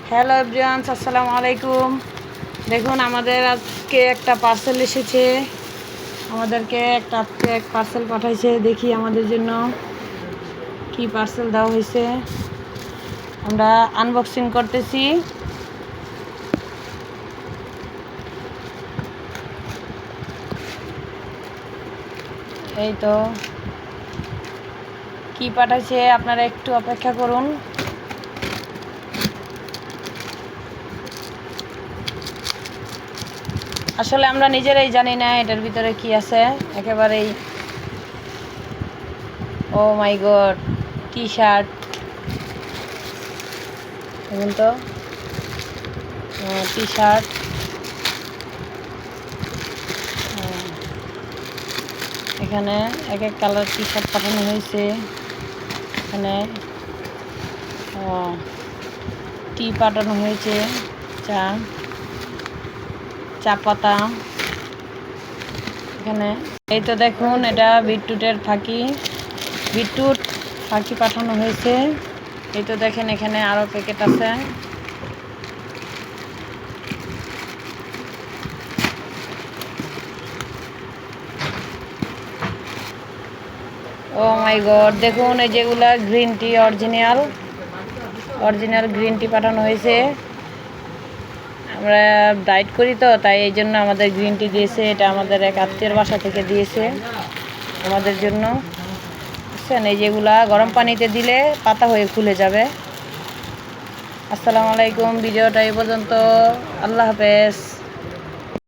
Hello everyone, আসসালামু আলাইকুম। দেখুন আমাদের আজকে একটা পার্সেল এসেছে। আমাদেরকে একটা পার্সেল পাঠাইছে। দেখি আমাদের জন্য কি পার্সেল দেওয়া হয়েছে। আমরা আনবক্সিং করতেছি। এই তো কি পাঠাইছে, আপনারা একটু অপেক্ষা করুন। আসলে আমরা নিজেরাই জানি না এটার ভিতরে কি আছে একেবারেই। ও মাই গড, টি শার্ট। দেখুন তো, টি শার্ট। এখানে এক এক কালার টি শার্ট পাঠানো হয়েছে। এখানে টি পাঠানো হয়েছে, চা পাতা। এখানে এই তো দেখুন, এটা বিটরুটের বিটরুট ফাঁকি পাঠানো হয়েছে। এই তো দেখেন, এখানে আরও প্যাকেট আছে। ও মাই গড, দেখুন এই যেগুলা green tea, original green tea পাঠানো হয়েছে। আমরা ডায়েট করি তো, তাই এই জন্য আমাদের গ্রিন টি দিয়েছে। এটা আমাদের এক আত্মীয়ের বাসা থেকে দিয়েছে আমাদের জন্য। বুঝছেন, এই যেগুলা গরম পানিতে দিলে পাতা হয়ে খুলে যাবে। আসসালামু আলাইকুম, ভিডিওটা এই পর্যন্ত। আল্লাহ হাফেজ।